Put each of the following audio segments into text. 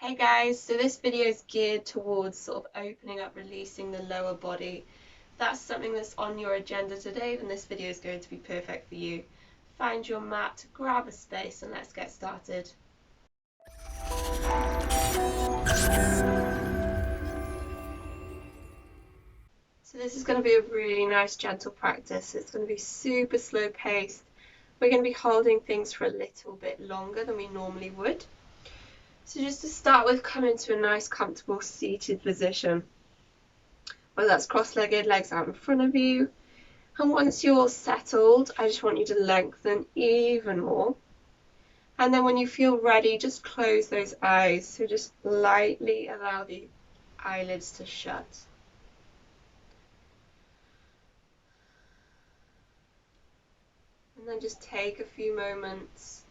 Hey guys, so this video is geared towards sort of opening up, releasing the lower body. If that's something that's on your agenda today, then this video is going to be perfect for you. Find your mat, grab a space, and let's get started. So this is going to be a really nice gentle practice. It's going to be super slow paced. We're going to be holding things for a little bit longer than we normally would. So just to start with, come into a nice comfortable seated position. Whether that's cross-legged, legs out in front of you. And once you're settled, I just want you to lengthen even more. And then when you feel ready, just close those eyes. So just lightly allow the eyelids to shut. And then just take a few moments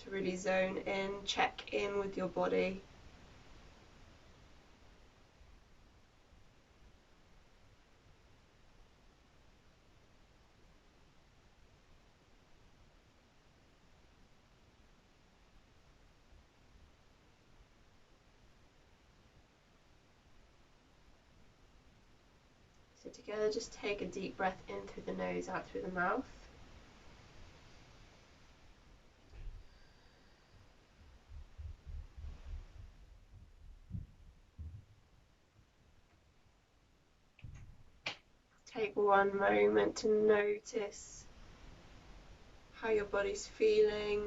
to really zone in, check in with your body. So together, just take a deep breath in through the nose, out through the mouth. Take one moment to notice how your body's feeling.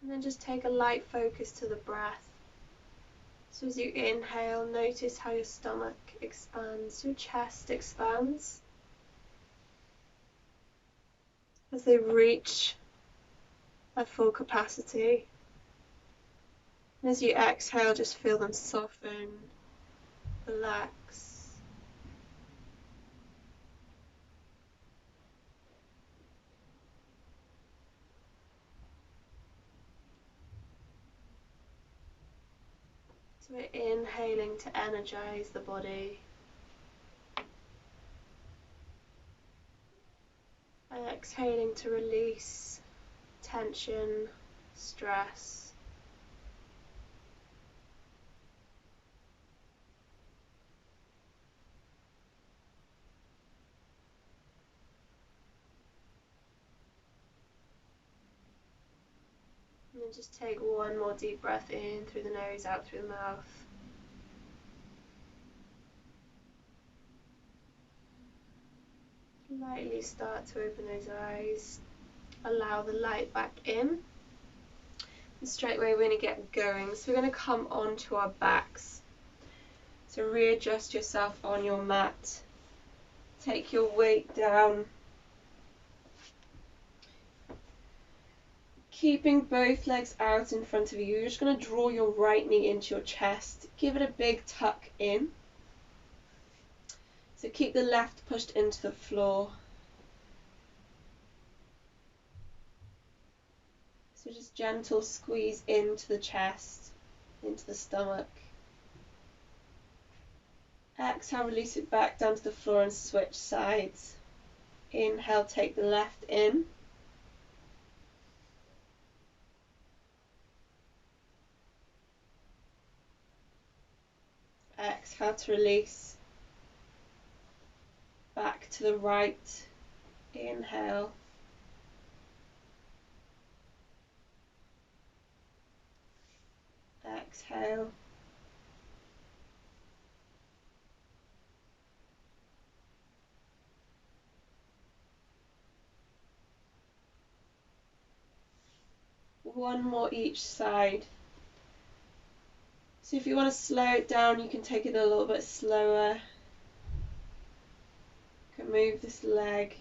And then just take a light focus to the breath. So as you inhale, notice how your stomach expands, your chest expands. As they reach their full capacity. And as you exhale, just feel them soften, relax. So we're inhaling to energize the body. And exhaling to release tension, stress. And then just take one more deep breath in through the nose, out through the mouth. Lightly start to open those eyes. Allow the light back in. And straight away we're going to get going. So we're going to come onto our backs. So readjust yourself on your mat. Take your weight down. Keeping both legs out in front of you, you're just going to draw your right knee into your chest. Give it a big tuck in. So keep the left pushed into the floor. So just gentle squeeze into the chest, into the stomach. Exhale, release it back down to the floor and switch sides. Inhale, take the left in. Exhale to release. Back to the right. Inhale. Exhale. One more each side. So if you want to slow it down, you can take it a little bit slower. You can move this leg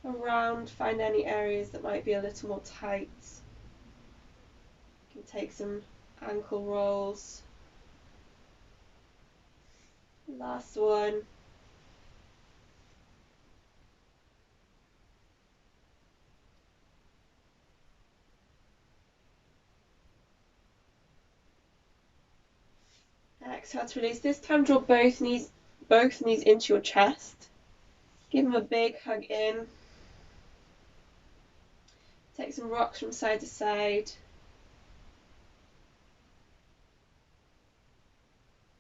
around, find any areas that might be a little more tight. You can take some ankle rolls. Last one. exhale to release. This time draw both knees into your chest. Give them a big hug in. Take some rocks from side to side.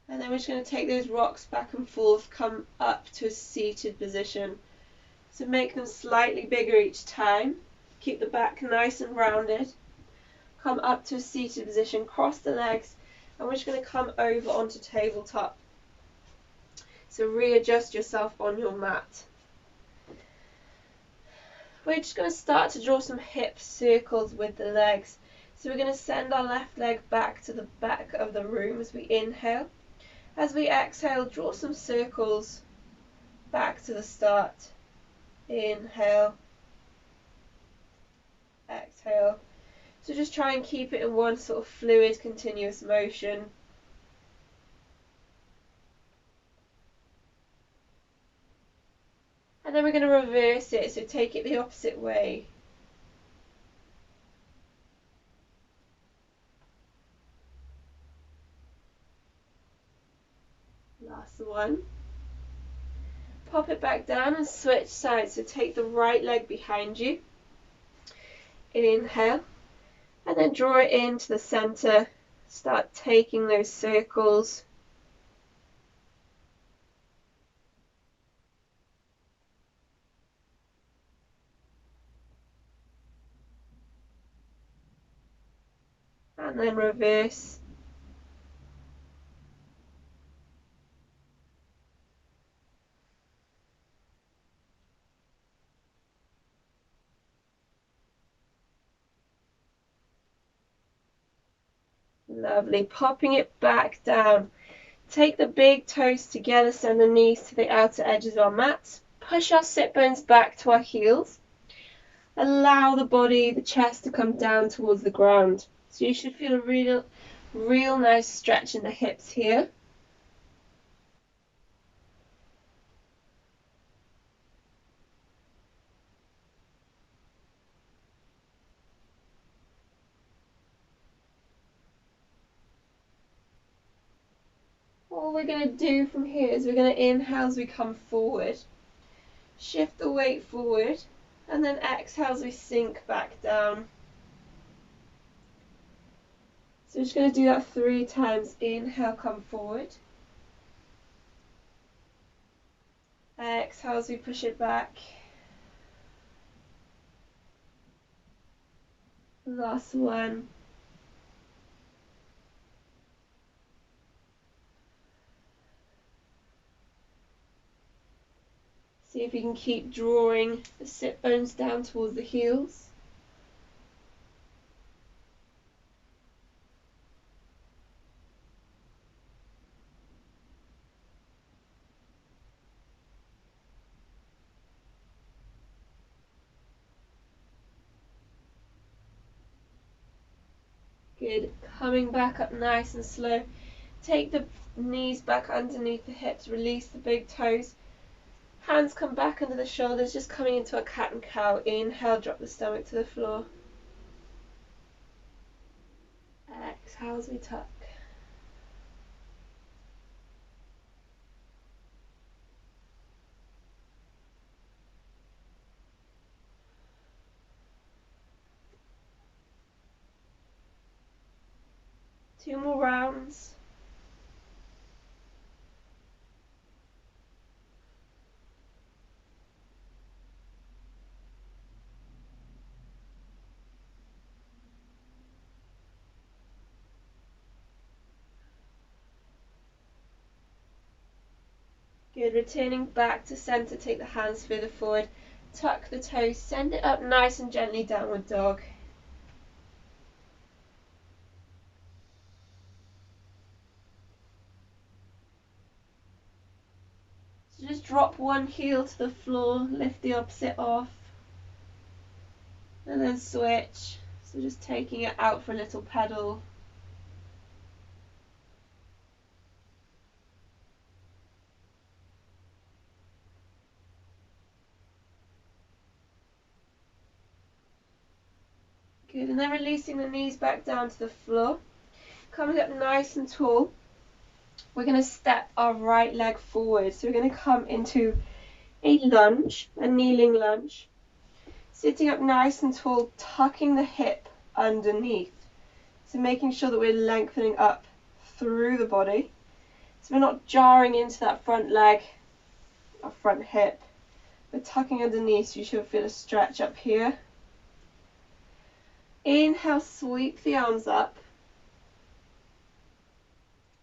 And then we're just going to take those rocks back and forth, come up to a seated position. So make them slightly bigger each time. Keep the back nice and rounded. Come up to a seated position, cross the legs, and we're just going to come over onto tabletop. So readjust yourself on your mat. We're just going to start to draw some hip circles with the legs. So we're going to send our left leg back to the back of the room as we inhale. As we exhale, draw some circles back to the start. Inhale, exhale. So just try and keep it in one sort of fluid, continuous motion. And then we're going to reverse it, so take it the opposite way. Last one. Pop it back down and switch sides, so take the right leg behind you. Inhale, and then draw it into the center. Start taking those circles. And then reverse. Lovely. Popping it back down. Take the big toes together, send the knees to the outer edges of our mats. Push our sit bones back to our heels. Allow the body, the chest to come down towards the ground. So you should feel a real nice stretch in the hips here. All we're going to do from here is we're going to inhale as we come forward. Shift the weight forward. And then exhale as we sink back down. So we're just going to do that 3 times. Inhale, come forward. Exhale as we push it back. Last one. See if you can keep drawing the sit bones down towards the heels. Good. Coming back up nice and slow. Take the knees back underneath the hips. Release the big toes. Hands come back under the shoulders, just coming into a cat and cow. Inhale, drop the stomach to the floor. Exhale as we tuck. Two more rounds. Good, returning back to center, take the hands further forward, tuck the toes, send it up nice and gently, downward dog. So just drop one heel to the floor, lift the opposite off, and then switch. So just taking it out for a little pedal. Good, and then releasing the knees back down to the floor. Coming up nice and tall. we're going to step our right leg forward. So we're going to come into a lunge, a kneeling lunge. Sitting up nice and tall, tucking the hip underneath. So making sure that we're lengthening up through the body. So we're not jarring into that front leg, our front hip. We're tucking underneath, so you should feel a stretch up here. Inhale, sweep the arms up.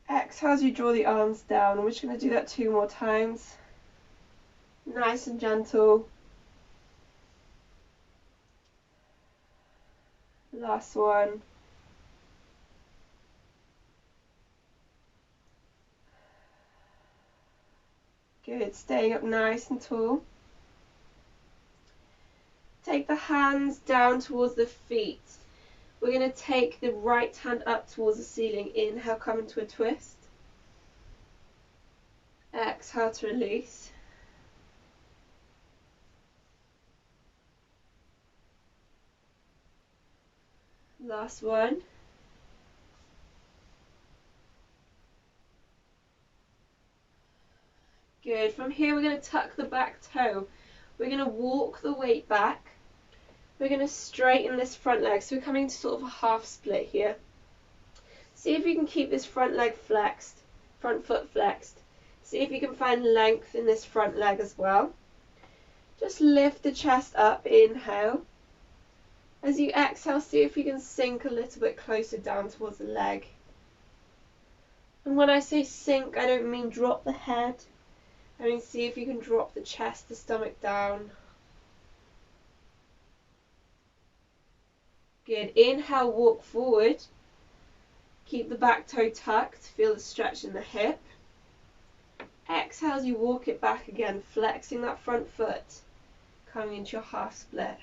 Exhale as you draw the arms down. And we're just going to do that 2 more times. Nice and gentle. Last one. Good. Staying up nice and tall. Take the hands down towards the feet. We're going to take the right hand up towards the ceiling. Inhale, come into a twist. Exhale to release. Last one. Good. From here, we're going to tuck the back toe. We're going to walk the weight back. We're going to straighten this front leg. So we're coming to sort of a half split here. See if you can keep this front leg flexed, front foot flexed. See if you can find length in this front leg as well. Just lift the chest up, inhale. As you exhale, see if you can sink a little bit closer down towards the leg. And when I say sink, I don't mean drop the head. I mean see if you can drop the chest, the stomach down. Good. Inhale, walk forward. Keep the back toe tucked. Feel the stretch in the hip. Exhale as you walk it back again, flexing that front foot, coming into your half split.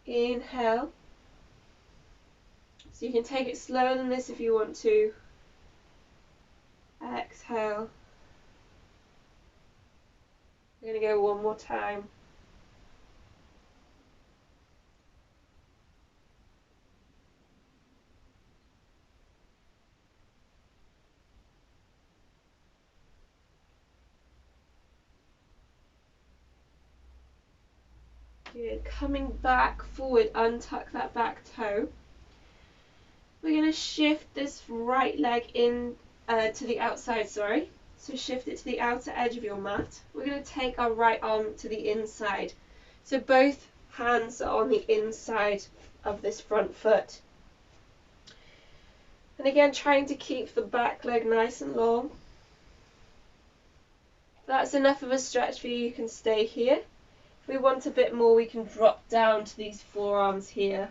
Inhale. So you can take it slower than this if you want to. Exhale. We're going to go one more time. Good. Coming back forward, untuck that back toe. We're going to shift this right leg in to the outside, sorry. So shift it to the outer edge of your mat. We're going to take our right arm to the inside. So both hands are on the inside of this front foot. And again, trying to keep the back leg nice and long. If that's enough of a stretch for you, you can stay here. If we want a bit more, we can drop down to these forearms here.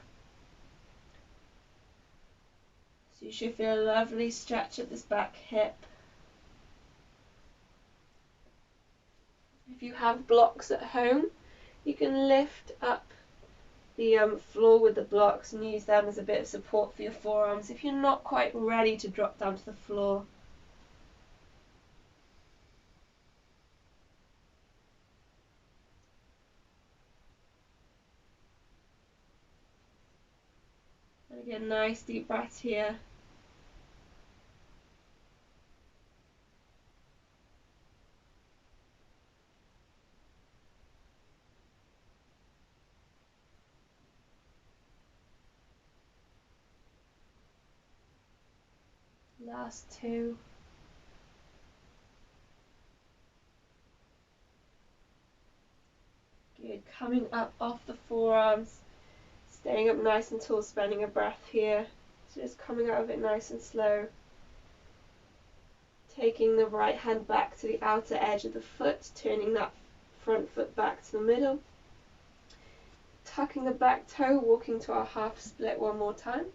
So you should feel a lovely stretch at this back hip. If you have blocks at home, you can lift up the floor with the blocks and use them as a bit of support for your forearms if you're not quite ready to drop down to the floor. And again, nice deep breath here. Last 2. Good. Coming up off the forearms, staying up nice and tall, spending a breath here. So just coming out of it nice and slow. Taking the right hand back to the outer edge of the foot, turning that front foot back to the middle. Tucking the back toe, walking to our half split one more time.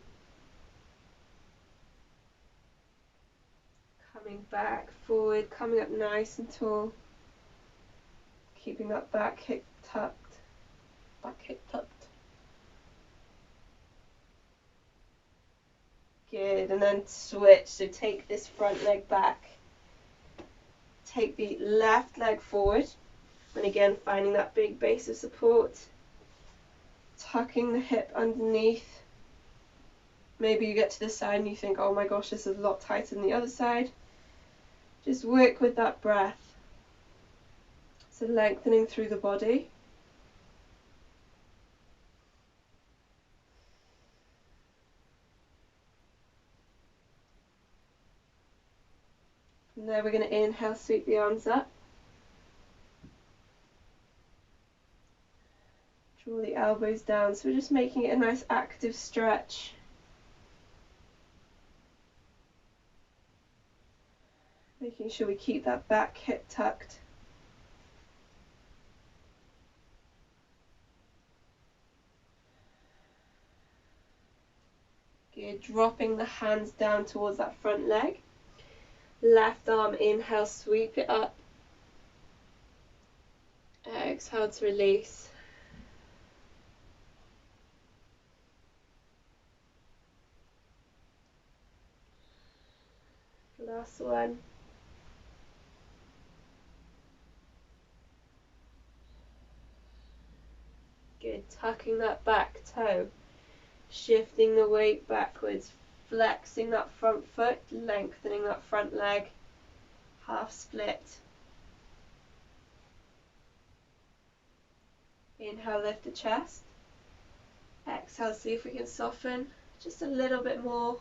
Coming back, forward, coming up nice and tall. Keeping that back hip tucked. Back hip tucked. Good, and then switch. So take this front leg back. Take the left leg forward. And again, finding that big base of support. Tucking the hip underneath. Maybe you get to this side and you think, oh my gosh, this is a lot tighter than the other side. Just work with that breath. So lengthening through the body. And then we're going to inhale, sweep the arms up. Draw the elbows down. So we're just making it a nice active stretch. Making sure we keep that back hip tucked. Good. Dropping the hands down towards that front leg. Left arm, inhale, sweep it up. Exhale to release. Last one. Good. Tucking that back toe. Shifting the weight backwards. Flexing that front foot. Lengthening that front leg. Half split. Inhale, lift the chest. Exhale, see if we can soften just a little bit more.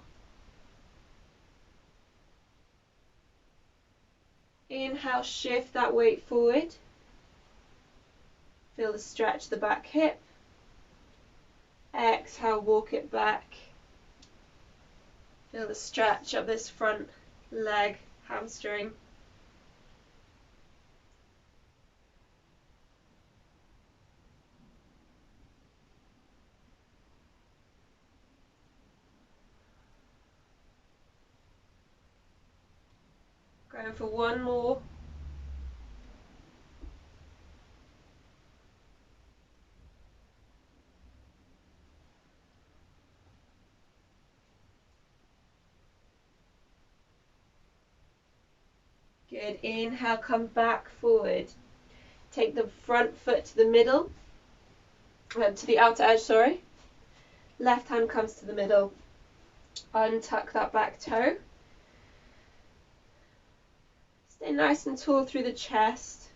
Inhale, shift that weight forward. Feel the stretch the back hip. Exhale, walk it back. Feel the stretch of this front leg, hamstring. Going for one more. Good. Inhale, come back forward. Take the front foot to the middle, to the outer edge, sorry. Left hand comes to the middle. Untuck that back toe. Stay nice and tall through the chest.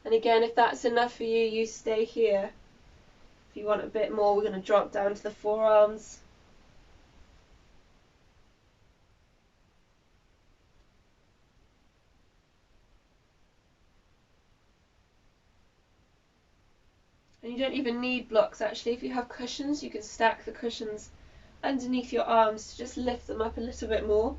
And again, if that's enough for you, you stay here. If you want a bit more, we're going to drop down to the forearms. And you don't even need blocks actually. If you have cushions, you can stack the cushions underneath your arms to just lift them up a little bit more.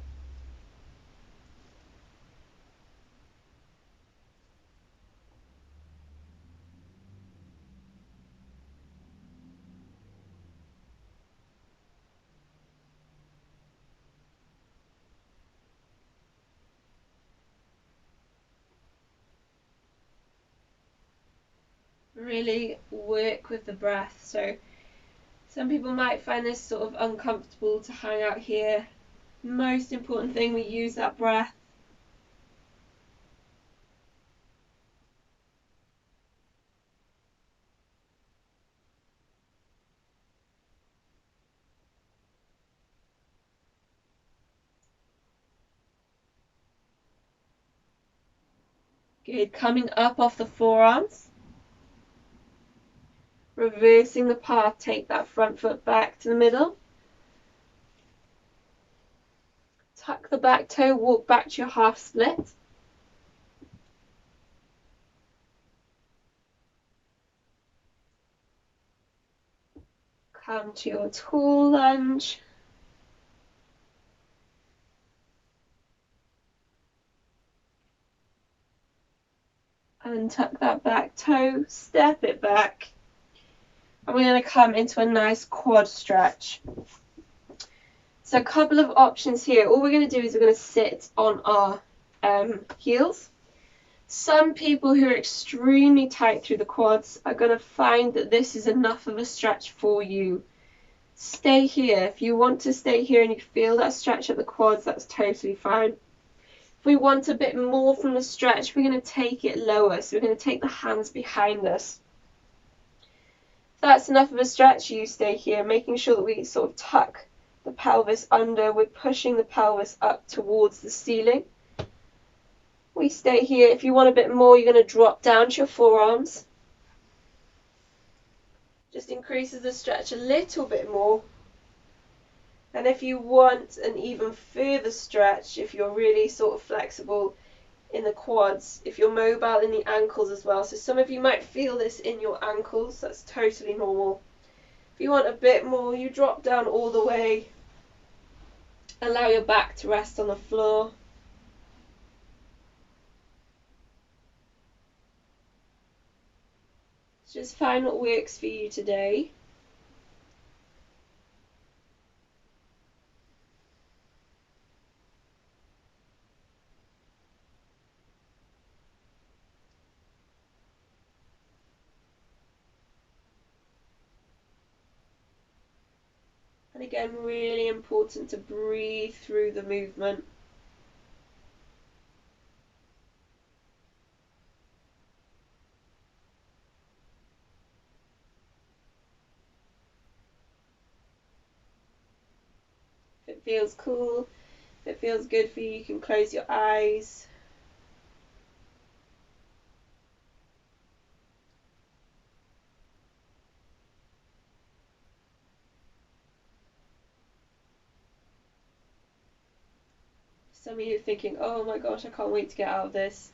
Really work with the breath. So some people might find this sort of uncomfortable to hang out here. Most important thing, we use that breath. Good. Coming up off the forearms. Reversing the path, take that front foot back to the middle. Tuck the back toe, walk back to your half split. Come to your tall lunge. Untuck that back toe, step it back. And we're going to come into a nice quad stretch. So a couple of options here. All we're going to do is we're going to sit on our heels. Some people who are extremely tight through the quads are going to find that this is enough of a stretch for you. Stay here. If you want to stay here and you feel that stretch at the quads, that's totally fine. If we want a bit more from the stretch, we're going to take it lower. So we're going to take the hands behind us. If that's enough of a stretch, you stay here, making sure that we sort of tuck the pelvis under. We're pushing the pelvis up towards the ceiling. We stay here. If you want a bit more, you're going to drop down to your forearms. Just increases the stretch a little bit more. And if you want an even further stretch, if you're really sort of flexible in the quads, if you're mobile in the ankles as well, so some of you might feel this in your ankles, that's totally normal. If you want a bit more, you drop down all the way, allow your back to rest on the floor. Just find what works for you today. And again, really important to breathe through the movement. If it feels cool, if it feels good for you, you can close your eyes. Some of you are thinking, oh my gosh, I can't wait to get out of this.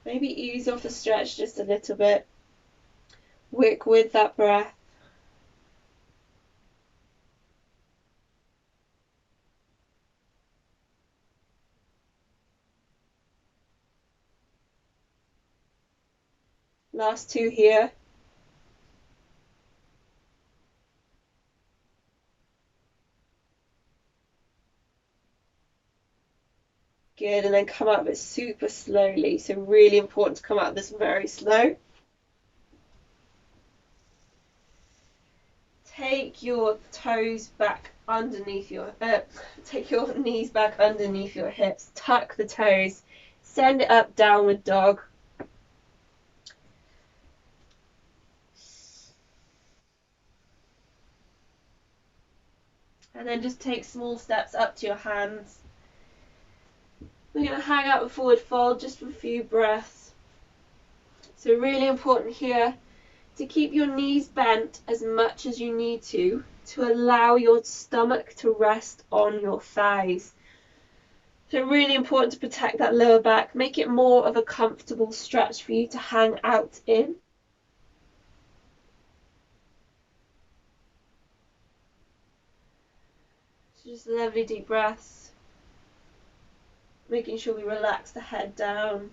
Maybe ease off the stretch just a little bit. Work with that breath. Last two here. Good, and then come out of it super slowly. So really important to come out of this very slow. Take your toes back underneath your, take your knees back underneath your hips. Tuck the toes. Send it up, downward dog. And then just take small steps up to your hands. We're going to hang out with forward fold just for a few breaths. So really important here to keep your knees bent as much as you need to allow your stomach to rest on your thighs. So really important to protect that lower back, make it more of a comfortable stretch for you to hang out in. So just lovely deep breaths, making sure we relax the head down.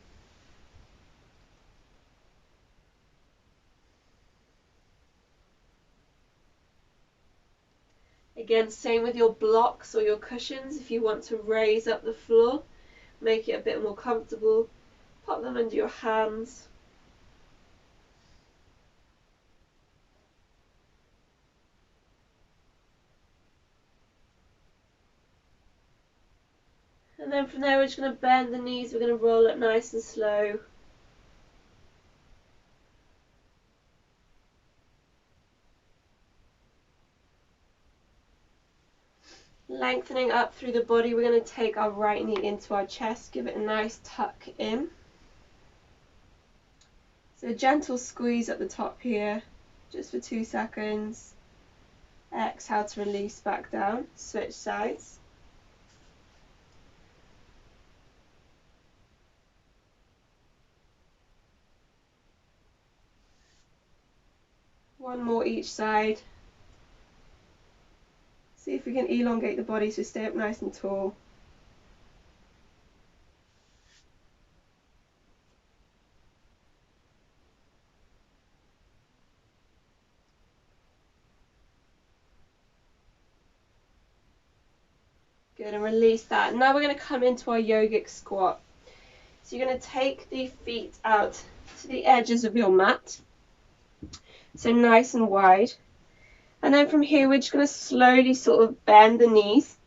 Again, same with your blocks or your cushions. If you want to raise up the floor, make it a bit more comfortable, pop them under your hands. And then from there, we're just going to bend the knees. We're going to roll it nice and slow. Lengthening up through the body, we're going to take our right knee into our chest, give it a nice tuck in. So a gentle squeeze at the top here, just for 2 seconds. Exhale to release back down, switch sides. One more each side. See if we can elongate the body so stay up nice and tall. Good, and release that. Now we're going to come into our yogic squat. So you're going to take the feet out to the edges of your mat. So nice and wide. And then from here, we're just going to slowly sort of bend the knees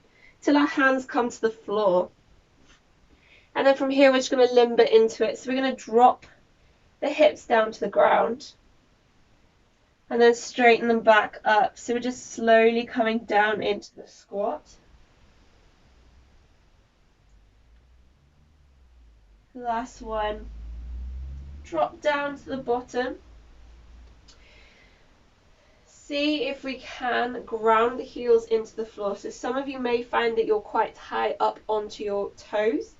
till our hands come to the floor. And then from here, we're just going to limber into it. So we're going to drop the hips down to the ground. And then straighten them back up. So we're just slowly coming down into the squat. Last one. Drop down to the bottom. See if we can ground the heels into the floor. So some of you may find that you're quite high up onto your toes.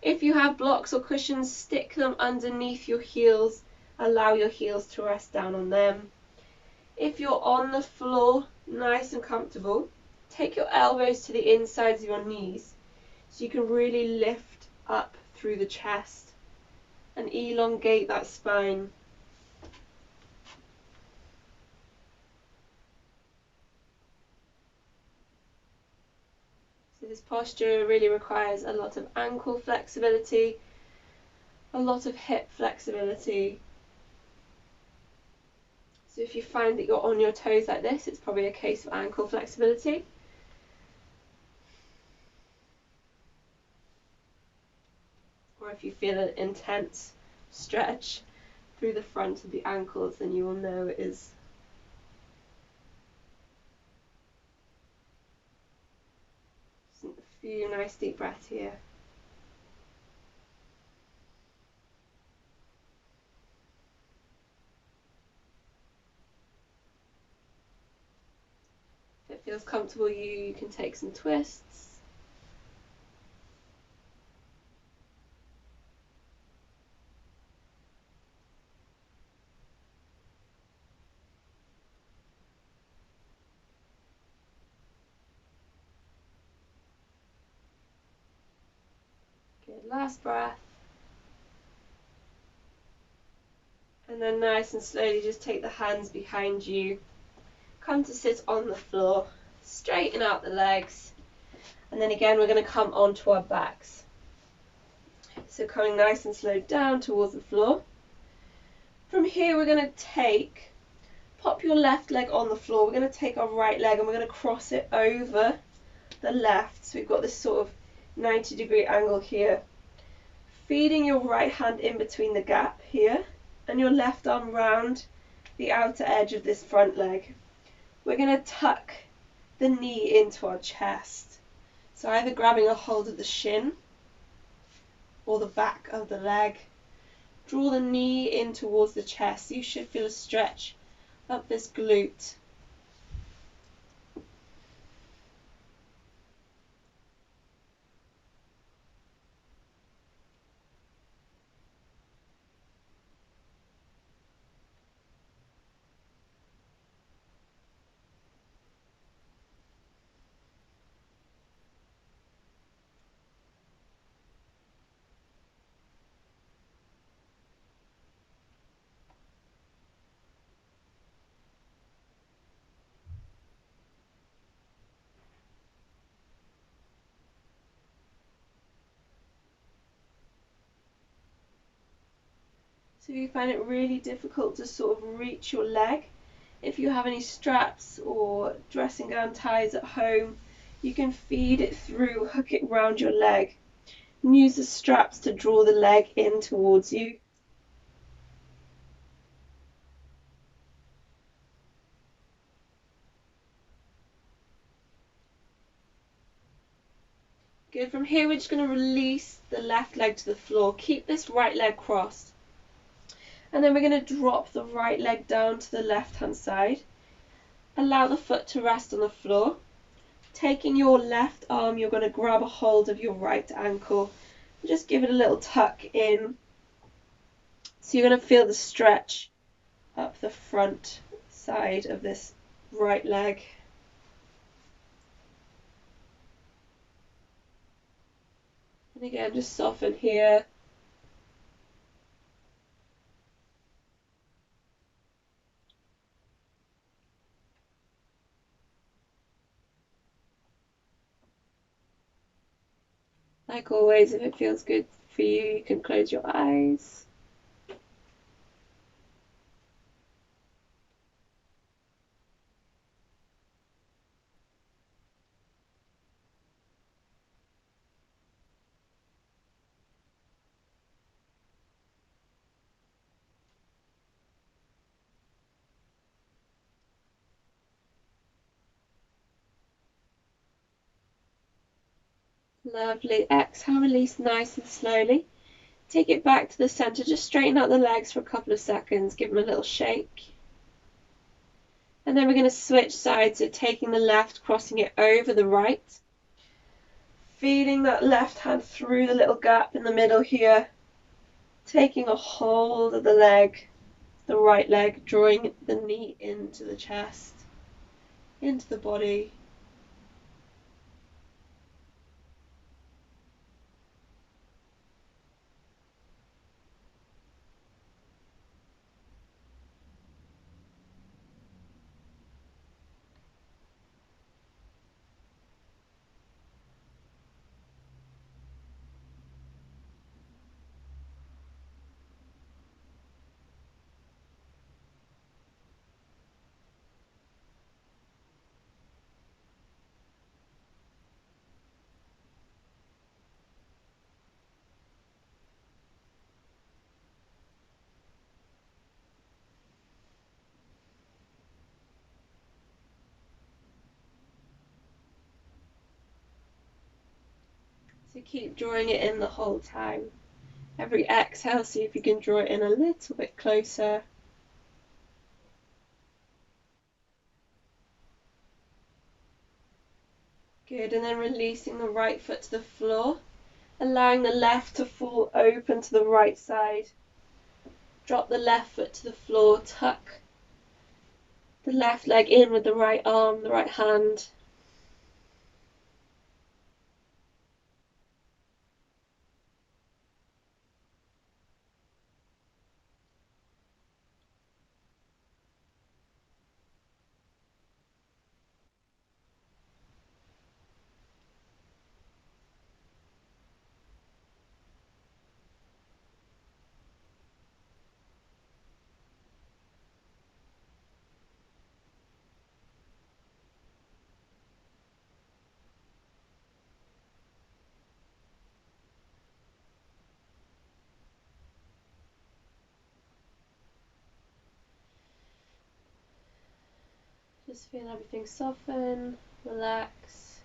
If you have blocks or cushions, stick them underneath your heels. Allow your heels to rest down on them. If you're on the floor, nice and comfortable, take your elbows to the insides of your knees so you can really lift up through the chest and elongate that spine. So this posture really requires a lot of ankle flexibility, a lot of hip flexibility. So if you find that you're on your toes like this, it's probably a case of ankle flexibility. Or if you feel an intense stretch through the front of the ankles, then you will know it is. Just a few nice deep breaths here. If it feels comfortable, you can take some twists. Good, last breath. And then nice and slowly just take the hands behind you. Come to sit on the floor. Straighten out the legs. And then again, we're going to come onto our backs. So coming nice and slow down towards the floor. From here, we're going to pop your left leg on the floor. We're going to take our right leg and we're going to cross it over the left. So we've got this sort of 90-degree angle here. Feeding your right hand in between the gap here and your left arm round the outer edge of this front leg. We're going to tuck the knee into our chest. So either grabbing a hold of the shin or the back of the leg. Draw the knee in towards the chest. You should feel a stretch up this glute. So if you find it really difficult to sort of reach your leg, if you have any straps or dressing gown ties at home, you can feed it through, hook it round your leg, and use the straps to draw the leg in towards you. Good. From here, we're just going to release the left leg to the floor. Keep this right leg crossed. And then we're going to drop the right leg down to the left-hand side. Allow the foot to rest on the floor. Taking your left arm, you're going to grab a hold of your right ankle. Just give it a little tuck in. So you're going to feel the stretch up the front side of this right leg. And again, just soften here. Like always, if it feels good for you, you can close your eyes. Lovely. Exhale, release nice and slowly. Take it back to the center. Just straighten out the legs for a couple of seconds. Give them a little shake. And then we're going to switch sides, so taking the left, crossing it over the right. Feeling that left hand through the little gap in the middle here. Taking a hold of the leg, the right leg, drawing the knee into the chest, into the body. So keep drawing it in the whole time. Every exhale, see if you can draw it in a little bit closer. Good, and then releasing the right foot to the floor, allowing the left to fall open to the right side. Drop the left foot to the floor, tuck the left leg in with the right arm, the right hand. Just feel everything soften, relax.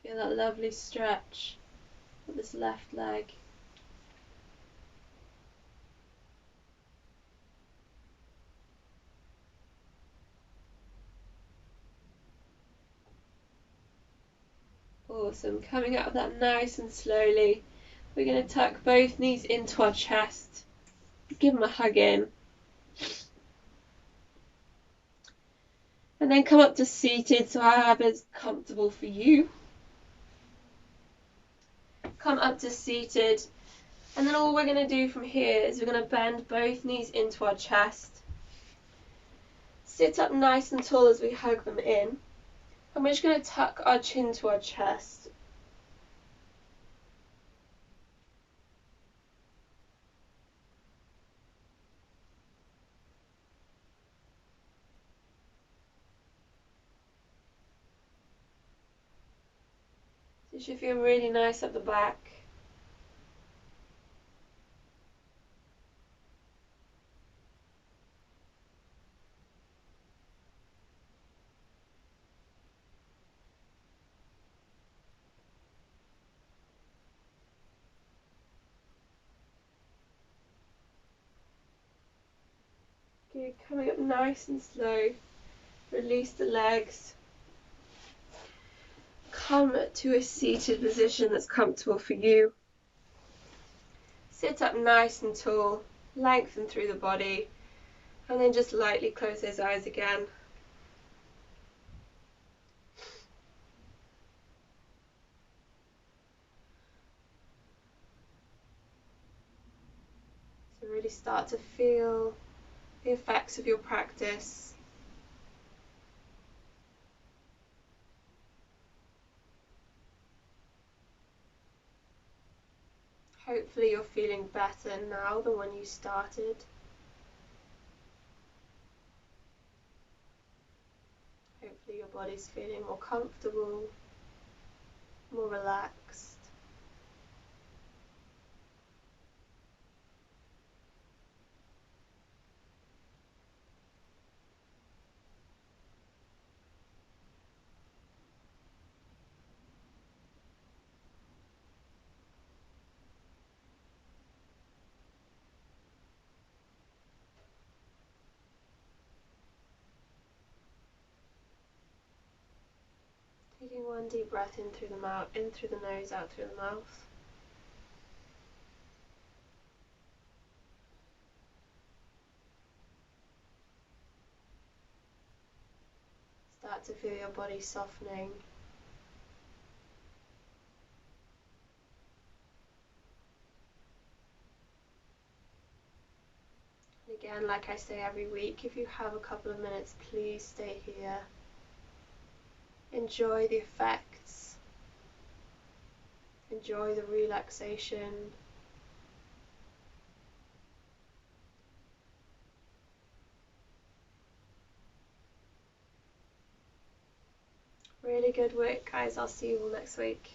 Feel that lovely stretch of this left leg. Awesome. Coming out of that nice and slowly. We're going to tuck both knees into our chest. Give them a hug in. And then come up to seated, so however is comfortable for you. Come up to seated. And then all we're going to do from here is we're going to bend both knees into our chest. Sit up nice and tall as we hug them in. And we're just going to tuck our chin to our chest. So it should feel really nice up the back. Good. Coming up nice and slow. Release the legs. Come to a seated position that's comfortable for you. Sit up nice and tall, lengthen through the body, and then just lightly close those eyes again. So really start to feel the effects of your practice. Hopefully you're feeling better now than when you started. Hopefully your body's feeling more comfortable, more relaxed. Taking one deep breath in through the mouth, in through the nose, out through the mouth. Start to feel your body softening. And again, like I say every week, if you have a couple of minutes, please stay here. Enjoy the effects. Enjoy the relaxation. Really good work, guys. I'll see you all next week.